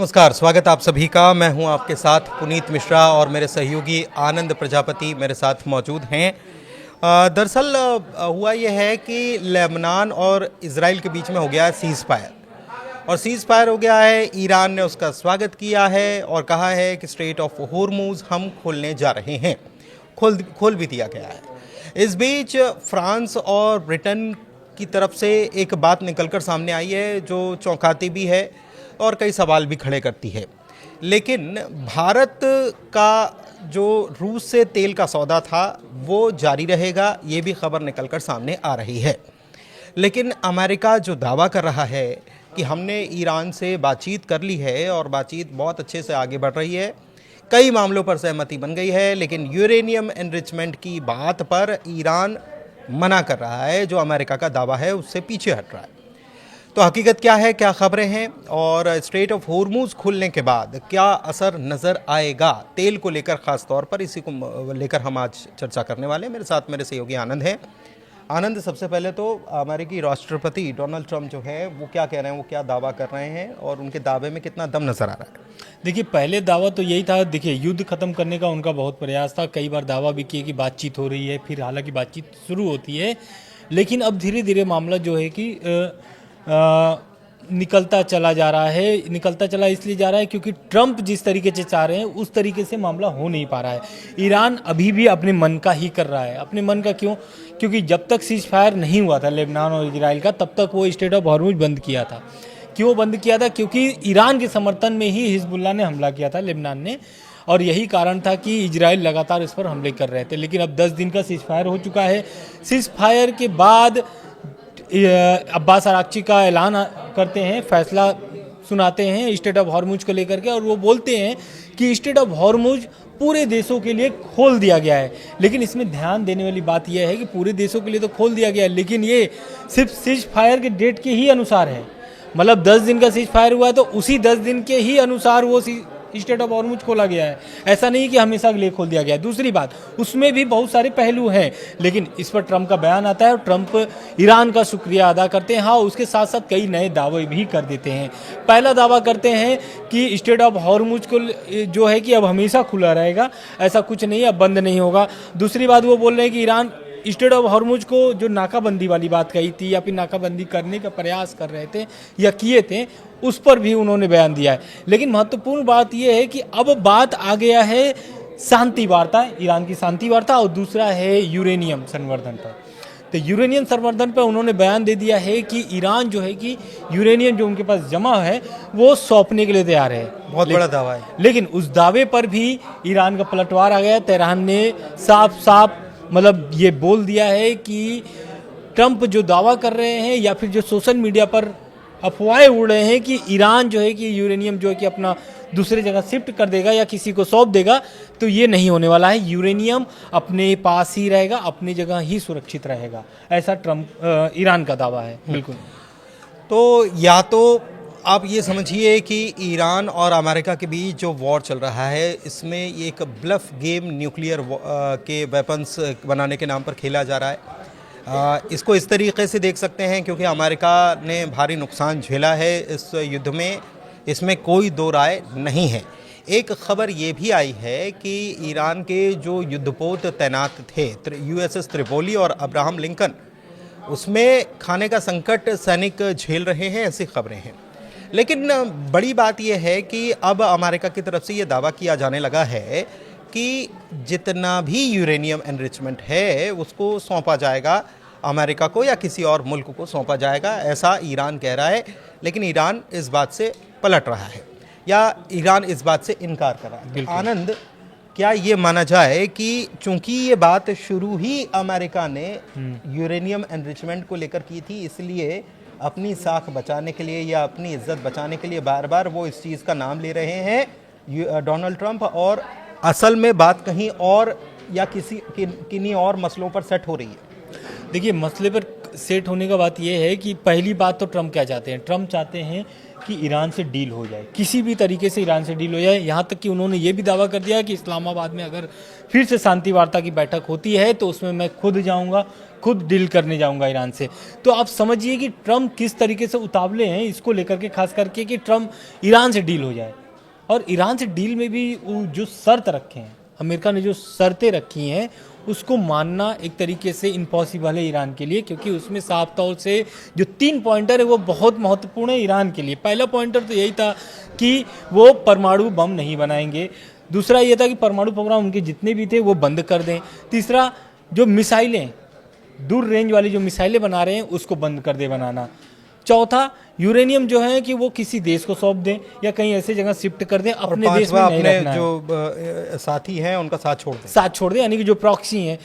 नमस्कार, स्वागत आप सभी का। मैं हूं आपके साथ पुनीत मिश्रा और मेरे सहयोगी आनंद प्रजापति मेरे साथ मौजूद हैं। दरअसल हुआ यह है कि लेबनान और इजराइल के बीच में हो गया है सीज़ फायर, और सीज़ फायर हो गया है। ईरान ने उसका स्वागत किया है और कहा है कि स्ट्रेट ऑफ होर्मुज़ हम खोलने जा रहे हैं। खोल भी दिया गया है। इस बीच फ्रांस और ब्रिटेन की तरफ से एक बात निकलकर सामने आई है जो चौंकाती भी है और कई सवाल भी खड़े करती है। लेकिन भारत का जो रूस से तेल का सौदा था वो जारी रहेगा, ये भी खबर निकलकर सामने आ रही है। लेकिन अमेरिका जो दावा कर रहा है कि हमने ईरान से बातचीत कर ली है और बातचीत बहुत अच्छे से आगे बढ़ रही है, कई मामलों पर सहमति बन गई है, लेकिन यूरेनियम एनरिचमेंट की बात पर ईरान मना कर रहा है। जो अमेरिका का दावा है उससे पीछे हट रहा है। तो हकीकत क्या है, क्या खबरें हैं और स्ट्रेट ऑफ होर्मुज़ खुलने के बाद क्या असर नज़र आएगा तेल को लेकर, ख़ास तौर पर इसी को लेकर हम आज चर्चा करने वाले हैं। मेरे साथ मेरे सहयोगी आनंद हैं। आनंद, सबसे पहले तो अमेरिकी राष्ट्रपति डोनाल्ड ट्रंप जो है वो क्या कह रहे हैं, वो क्या दावा कर रहे हैं और उनके दावे में कितना दम नज़र आ रहा है? देखिए, पहले दावा तो यही था। देखिए, युद्ध खत्म करने का उनका बहुत प्रयास था। कई बार दावा भी किए कि बातचीत हो रही है, फिर हालांकि बातचीत शुरू होती है, लेकिन अब धीरे धीरे मामला जो है कि निकलता चला जा रहा है। निकलता चला इसलिए जा रहा है क्योंकि ट्रंप जिस तरीके से चाह रहे हैं उस तरीके से मामला हो नहीं पा रहा है। ईरान अभी भी अपने मन का ही कर रहा है। अपने मन का क्यों? क्योंकि जब तक सीज फायर नहीं हुआ था लेबनान और इजराइल का, तब तक वो स्ट्रेट ऑफ हॉर्मुज़ बंद किया था। क्यों बंद किया था? क्योंकि ईरान के समर्थन में ही हिजबुल्लाह ने हमला किया था लेबनान ने, और यही कारण था कि इजराइल लगातार इस पर हमले कर रहे थे। लेकिन अब 10 दिन का सीज फायर हो चुका है। सीज फायर के बाद अब्बास अराक्ची का ऐलान करते हैं, फैसला सुनाते हैं स्ट्रेट ऑफ हॉर्मुज़ को लेकर के, और वो बोलते हैं कि स्ट्रेट ऑफ हॉर्मुज़ पूरे देशों के लिए खोल दिया गया है। लेकिन इसमें ध्यान देने वाली बात यह है कि पूरे देशों के लिए तो खोल दिया गया है, लेकिन ये सिर्फ सीज फायर के डेट के ही अनुसार है। मतलब 10 दिन का सीज फायर हुआ है तो उसी 10 दिन के ही अनुसार वो स्ट्रेट ऑफ हॉर्मुज़ खोला गया है। ऐसा नहीं कि हमेशा के लिए खोल दिया गया है। दूसरी बात, उसमें भी बहुत सारे पहलू हैं, लेकिन इस पर ट्रंप का बयान आता है और ट्रंप ईरान का शुक्रिया अदा करते हैं। हाँ, उसके साथ साथ कई नए दावे भी कर देते हैं। पहला दावा करते हैं कि स्ट्रेट ऑफ हॉर्मुज़ को जो है कि अब हमेशा खुला रहेगा, ऐसा कुछ नहीं है, अब बंद नहीं होगा। दूसरी बात, वो बोल रहे हैं कि ईरान स्ट्रेट ऑफ हॉर्मुज़ को जो नाकाबंदी वाली बात कही थी या फिर नाकाबंदी करने का प्रयास कर रहे थे या किए थे, उस पर भी उन्होंने बयान दिया है। लेकिन महत्वपूर्ण बात यह है कि अब बात आ गया है शांति वार्ता, ईरान की शांति वार्ता, और दूसरा है यूरेनियम संवर्धन पर। तो यूरेनियम संवर्धन पर उन्होंने बयान दे दिया है कि ईरान जो है कि यूरेनियम जो उनके पास जमा है वो सौंपने के लिए तैयार है। बहुत बड़ा दावा है। लेकिन उस दावे पर भी ईरान का पलटवार आ गया। तेहरान ने साफ साफ मतलब ये बोल दिया है कि ट्रंप जो दावा कर रहे हैं या फिर जो सोशल मीडिया पर अफवाहें उड़ रहे हैं कि ईरान जो है कि यूरेनियम जो है कि अपना दूसरी जगह शिफ्ट कर देगा या किसी को सौंप देगा, तो ये नहीं होने वाला है। यूरेनियम अपने पास ही रहेगा, अपनी जगह ही सुरक्षित रहेगा, ऐसा ईरान का दावा है। बिल्कुल। तो या तो आप ये समझिए कि ईरान और अमेरिका के बीच जो वॉर चल रहा है इसमें एक ब्लफ गेम न्यूक्लियर के वेपन्स बनाने के नाम पर खेला जा रहा है। इसको इस तरीके से देख सकते हैं क्योंकि अमेरिका ने भारी नुकसान झेला है इस युद्ध में, इसमें कोई दो राय नहीं है। एक खबर ये भी आई है कि ईरान के जो युद्धपोत तैनात थे USS त्रिपोली और अब्राहम लिंकन, उसमें खाने का संकट सैनिक झेल रहे हैं, ऐसी खबरें हैं। लेकिन बड़ी बात यह है कि अब अमेरिका की तरफ से ये दावा किया जाने लगा है कि जितना भी यूरेनियम एनरिचमेंट है उसको सौंपा जाएगा अमेरिका को या किसी और मुल्क को सौंपा जाएगा, ऐसा ईरान कह रहा है। लेकिन ईरान इस बात से पलट रहा है या ईरान इस बात से इनकार कर रहा है। तो आनंद, क्या ये माना जाए कि चूंकि ये बात शुरू ही अमेरिका ने यूरेनियम एनरिचमेंट को लेकर की थी, इसलिए अपनी साख बचाने के लिए या अपनी इज्जत बचाने के लिए बार बार वो इस चीज़ का नाम ले रहे हैं डोनाल्ड ट्रंप, और असल में बात कहीं और या किन्हीं और मसलों पर सेट हो रही है? देखिए, मसले पर सेट होने का बात यह है कि पहली बात तो ट्रंप क्या चाहते हैं? ट्रंप चाहते हैं कि ईरान से डील हो जाए, किसी भी तरीके से ईरान से डील हो जाए। यहाँ तक कि उन्होंने ये भी दावा कर दिया कि इस्लामाबाद में अगर फिर से शांति वार्ता की बैठक होती है तो उसमें मैं खुद जाऊँगा, खुद डील करने जाऊँगा ईरान से। तो आप समझिए कि ट्रम्प किस तरीके से उतावले हैं इसको लेकर के, खास करके कि ट्रम्प ईरान से डील हो जाए। और ईरान से डील में भी वो जो शर्त रखे हैं, अमेरिका ने जो शर्तें रखी हैं उसको मानना एक तरीके से इम्पॉसिबल है ईरान के लिए, क्योंकि उसमें साफ तौर से जो 3 पॉइंटर है वो बहुत महत्वपूर्ण है ईरान के लिए। पहला पॉइंटर तो यही था कि वो परमाणु बम नहीं बनाएंगे, दूसरा ये था कि परमाणु प्रोग्राम उनके जितने भी थे वो बंद कर दें, तीसरा जो मिसाइलें, दूर रेंज वाली जो मिसाइलें बना रहे हैं उसको बंद कर दे बनाना, चौथा यूरेनियम जो है कि वो किसी देश को सौंप दें या कहीं ऐसे जगह शिफ्ट कर दें, अपने देश में नहीं रखना है। जो साथी हैं उनका साथ छोड़ दें, यानी कि जो प्रॉक्सी हैं।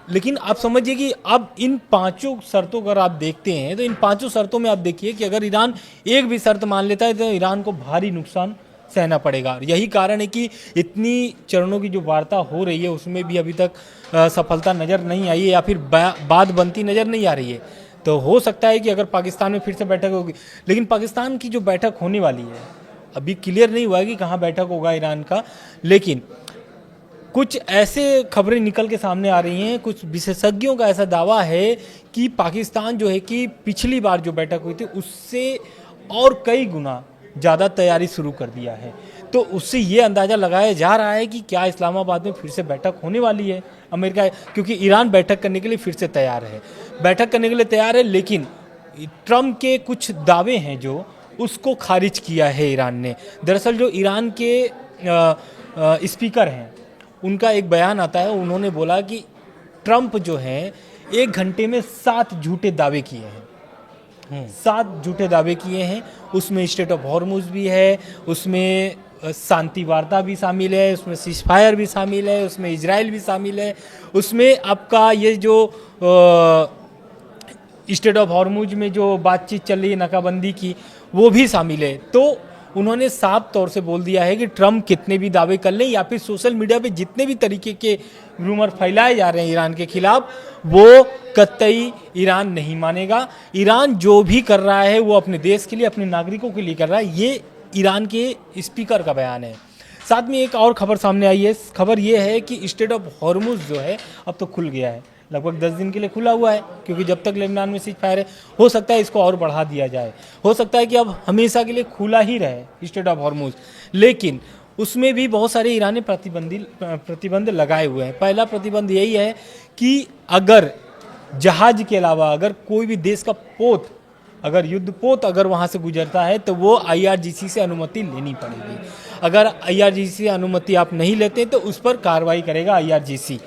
लेकिन आप समझिए कि अब इन 5 शर्तों अगर आप देखते हैं तो इन 5 शर्तों में आप देखिए कि अगर ईरान एक भी शर्त मान लेता है तो ईरान को भारी नुकसान सहना पड़ेगा। यही कारण है कि इतनी चरणों की जो वार्ता हो रही है उसमें भी अभी तक सफलता नज़र नहीं आई है या फिर बात बनती नज़र नहीं आ रही है। तो हो सकता है कि अगर पाकिस्तान में फिर से बैठक होगी, लेकिन पाकिस्तान की जो बैठक होने वाली है अभी क्लियर नहीं हुआ है कि कहाँ बैठक होगा ईरान का। लेकिन कुछ ऐसे खबरें निकल के सामने आ रही हैं, कुछ विशेषज्ञों का ऐसा दावा है कि पाकिस्तान जो है कि पिछली बार जो बैठक हुई थी उससे और कई गुना ज़्यादा तैयारी शुरू कर दिया है। तो उससे ये अंदाज़ा लगाया जा रहा है कि क्या इस्लामाबाद में फिर से बैठक होने वाली है अमेरिका, क्योंकि ईरान बैठक करने के लिए फिर से तैयार है, बैठक करने के लिए तैयार है। लेकिन ट्रम्प के कुछ दावे हैं जो उसको खारिज किया है ईरान ने। दरअसल जो ईरान के स्पीकर हैं उनका एक बयान आता है, उन्होंने बोला कि ट्रम्प जो है 1 घंटे में 7 झूठे दावे किए हैं, 7 झूठे दावे किए हैं। उसमें स्टेट ऑफ हॉर्मुज भी है, उसमें शांति वार्ता भी शामिल है, उसमें सीजफायर भी शामिल है, उसमें इजराइल भी शामिल है, उसमें आपका ये जो स्टेट ऑफ हॉर्मुज में जो बातचीत चल रही है नाकाबंदी की वो भी शामिल है। तो उन्होंने साफ तौर से बोल दिया है कि ट्रम्प कितने भी दावे कर लें या फिर सोशल मीडिया पे जितने भी तरीके के रूमर फैलाए जा रहे हैं ईरान के खिलाफ, वो कतई ईरान नहीं मानेगा। ईरान जो भी कर रहा है वो अपने देश के लिए, अपने नागरिकों के लिए कर रहा है। ये ईरान के स्पीकर का बयान है। साथ में एक और खबर सामने आई है, खबर ये है कि स्टेट ऑफ हॉर्मुज जो है अब तो खुल गया है, लगभग 10 दिन के लिए खुला हुआ है, क्योंकि जब तक लेबनान में सीज फायर है। हो सकता है इसको और बढ़ा दिया जाए, हो सकता है कि अब हमेशा के लिए खुला ही रहे स्टेट ऑफ हॉर्मुज। लेकिन उसमें भी बहुत सारे ईरान ने प्रतिबंध लगाए हुए हैं। पहला प्रतिबंध यही है कि अगर जहाज के अलावा अगर कोई भी देश का पोत, अगर युद्ध पोत अगर वहाँ से गुजरता है तो वो IRGC से अनुमति लेनी पड़ेगी। अगर IRGC से अनुमति आप नहीं लेते तो उस पर कार्रवाई करेगा IRGC।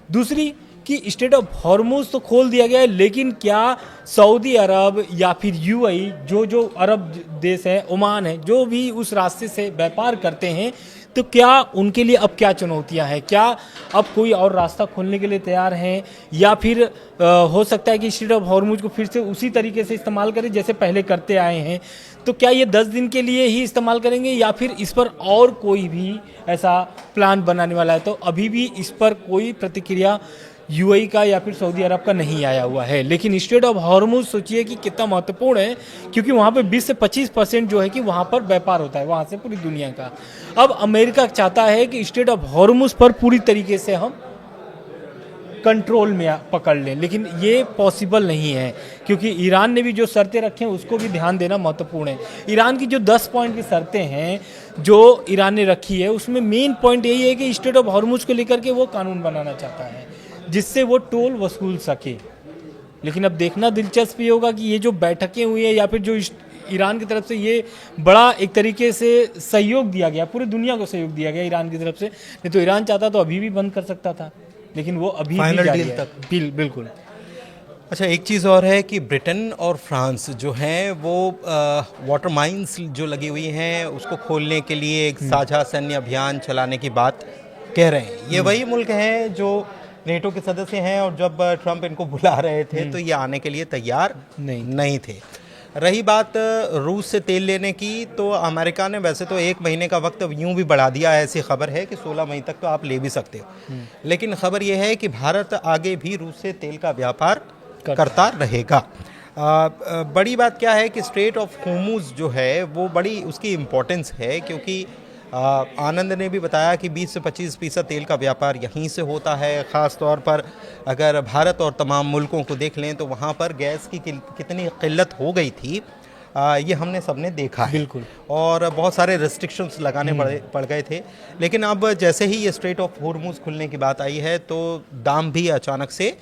दूसरी कि स्टेट ऑफ हॉर्मुज तो खोल दिया गया है, लेकिन क्या सऊदी अरब या फिर UAE जो अरब देश हैं, ओमान है, जो भी उस रास्ते से व्यापार करते हैं, तो क्या उनके लिए अब क्या चुनौतियां हैं? क्या अब कोई और रास्ता खोलने के लिए तैयार हैं या फिर हो सकता है कि स्टेट ऑफ हॉर्मुज को फिर से उसी तरीके से इस्तेमाल करें जैसे पहले करते आए हैं? तो क्या ये 10 दिन के लिए ही इस्तेमाल करेंगे या फिर इस पर और कोई भी ऐसा प्लान बनाने वाला है? तो अभी भी इस पर कोई प्रतिक्रिया UAE का या फिर सऊदी अरब का नहीं आया हुआ है। लेकिन स्टेट ऑफ हॉर्मुज सोचिए कि कितना महत्वपूर्ण है, क्योंकि वहाँ पे 20 से 25% जो है कि वहाँ पर व्यापार होता है, वहाँ से पूरी दुनिया का। अब अमेरिका चाहता है कि स्टेट ऑफ हॉर्मुज पर पूरी तरीके से हम कंट्रोल में पकड़ लें, लेकिन ये पॉसिबल नहीं है, क्योंकि ईरान ने भी जो शर्तें रखे हैं उसको भी ध्यान देना महत्वपूर्ण है। ईरान की जो 10 पॉइंट की शर्तें हैं जो ईरान ने रखी है, उसमें मेन पॉइंट यही है कि स्टेट ऑफ हॉर्मुज को लेकर के वो कानून बनाना चाहता है जिससे वो टोल वसूल सके। लेकिन अब देखना दिलचस्प ये होगा कि ये जो बैठकें हुई है या फिर जो ईरान की तरफ से ये बड़ा एक तरीके से सहयोग दिया गया, पूरी दुनिया को सहयोग दिया गया ईरान की तरफ से। नहीं तो ईरान चाहता तो अभी भी बंद कर सकता था, लेकिन वो अभी भी जारी है। बिल्कुल। अच्छा, एक चीज़ और है कि ब्रिटेन और फ्रांस जो हैं वो वाटर माइंस जो लगी हुई हैं उसको खोलने के लिए एक साझा सैन्य अभियान चलाने की बात कह रहे हैं। ये वही मुल्क हैं जो नेटो के सदस्य हैं और जब ट्रंप इनको बुला रहे थे तो ये आने के लिए तैयार नहीं थे। रही बात रूस से तेल लेने की, तो अमेरिका ने वैसे तो 1 महीने का वक्त यूं भी बढ़ा दिया है। ऐसी खबर है कि 16 मई तक तो आप ले भी सकते हो। लेकिन खबर यह है कि भारत आगे भी रूस से तेल का व्यापार करता रहेगा। बड़ी बात क्या है कि स्ट्रेट ऑफ होर्मुज़ जो है वो बड़ी उसकी इम्पोर्टेंस है, क्योंकि आनंद ने भी बताया कि 20 से 25% तेल का व्यापार यहीं से होता है। ख़ास तौर पर अगर भारत और तमाम मुल्कों को देख लें तो वहाँ पर गैस की कितनी किल्लत हो गई थी, ये हमने सबने देखा है। बिल्कुल। और बहुत सारे रेस्ट्रिक्शंस लगाने पड़ गए थे। लेकिन अब जैसे ही ये स्ट्रेट ऑफ होर्मुज़ खुलने की बात आई है तो दाम भी अचानक से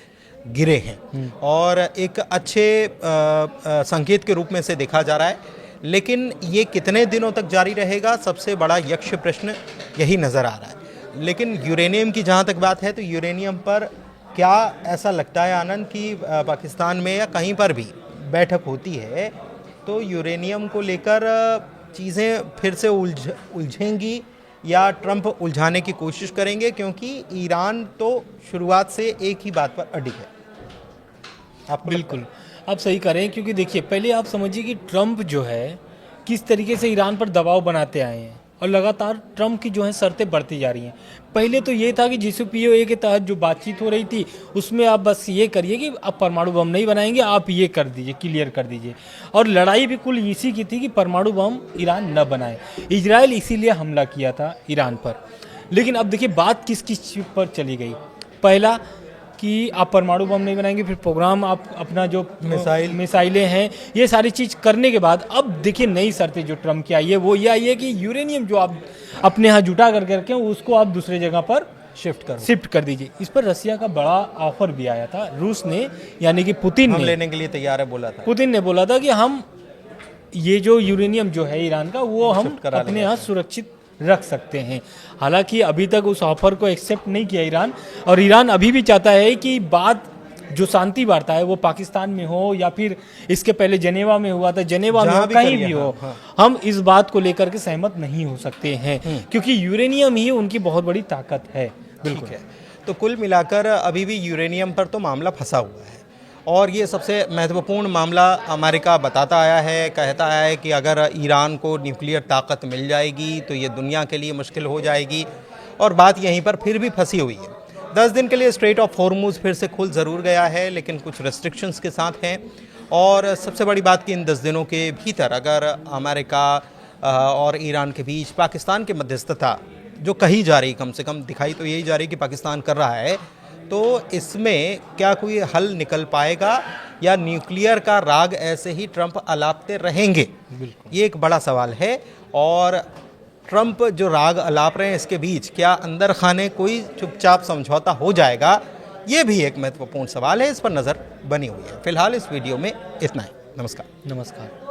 गिरे हैं और एक अच्छे संकेत के रूप में से देखा जा रहा है। लेकिन ये कितने दिनों तक जारी रहेगा, सबसे बड़ा यक्ष प्रश्न यही नज़र आ रहा है। लेकिन यूरेनियम की जहाँ तक बात है तो यूरेनियम पर क्या ऐसा लगता है आनंद कि पाकिस्तान में या कहीं पर भी बैठक होती है तो यूरेनियम को लेकर चीज़ें फिर से उलझेंगी या ट्रंप उलझाने की कोशिश करेंगे, क्योंकि ईरान तो शुरुआत से एक ही बात पर अडिग है। आपको बिल्कुल आप सही कह रहे हैं, क्योंकि देखिए पहले आप समझिए कि ट्रंप जो है किस तरीके से ईरान पर दबाव बनाते आए हैं और लगातार ट्रंप की जो है शर्तें बढ़ती जा रही हैं। पहले तो ये था कि JCPOA के तहत जो बातचीत हो रही थी उसमें आप बस ये करिए कि आप परमाणु बम नहीं बनाएंगे, आप ये कर दीजिए, क्लियर कर दीजिए। और लड़ाई भी कुल इसी की थी कि परमाणु बम ईरान न बनाए। इजराइल इसीलिए हमला किया था ईरान पर। लेकिन अब देखिए बात किस किस चीज़ पर चली गई। पहला कि आप परमाणु बम नहीं बनाएंगे, फिर प्रोग्राम आप अपना जो मिसाइलें हैं ये सारी चीज़ करने के बाद अब देखिए नई शर्तें जो ट्रम्प की आई है वो ये आई है कि यूरेनियम जो आप अपने यहाँ जुटा करके रखें उसको आप दूसरे जगह पर शिफ्ट कर दीजिए। इस पर रसिया का बड़ा ऑफर भी आया था। रूस ने यानी कि पुतिन ने लेने के लिए तैयार है बोला था। पुतिन ने बोला था कि हम ये जो यूरेनियम जो है ईरान का वो हम अपने यहाँ सुरक्षित रख सकते हैं। हालांकि अभी तक उस ऑफर को एक्सेप्ट नहीं किया ईरान, और ईरान अभी भी चाहता है कि बात जो शांति वार्ता है वो पाकिस्तान में हो या फिर इसके पहले जेनेवा में हुआ था, जेनेवा में कहीं भी हो, हम इस बात को लेकर के सहमत नहीं हो सकते हैं, क्योंकि यूरेनियम ही उनकी बहुत बड़ी ताकत है। बिल्कुल है। तो कुल मिलाकर अभी भी यूरेनियम पर तो मामला फंसा हुआ है और ये सबसे महत्वपूर्ण मामला अमेरिका बताता आया है, कहता है कि अगर ईरान को न्यूक्लियर ताकत मिल जाएगी तो ये दुनिया के लिए मुश्किल हो जाएगी, और बात यहीं पर फिर भी फंसी हुई है। 10 दिन के लिए स्ट्रेट ऑफ होर्मुज़ फिर से खुल ज़रूर गया है, लेकिन कुछ रेस्ट्रिक्शंस के साथ हैं। और सबसे बड़ी बात कि इन 10 दिनों के भीतर अगर अमेरिका और ईरान के बीच पाकिस्तान की मध्यस्थता जो कही जा रही, कम से कम दिखाई तो यही जा रही कि पाकिस्तान कर रहा है, तो इसमें क्या कोई हल निकल पाएगा या न्यूक्लियर का राग ऐसे ही ट्रंप अलापते रहेंगे? ये एक बड़ा सवाल है। और ट्रंप जो राग अलाप रहे हैं इसके बीच क्या अंदर खाने कोई चुपचाप समझौता हो जाएगा? ये भी एक महत्वपूर्ण सवाल है, इस पर नज़र बनी हुई है। फिलहाल इस वीडियो में इतना ही। नमस्कार।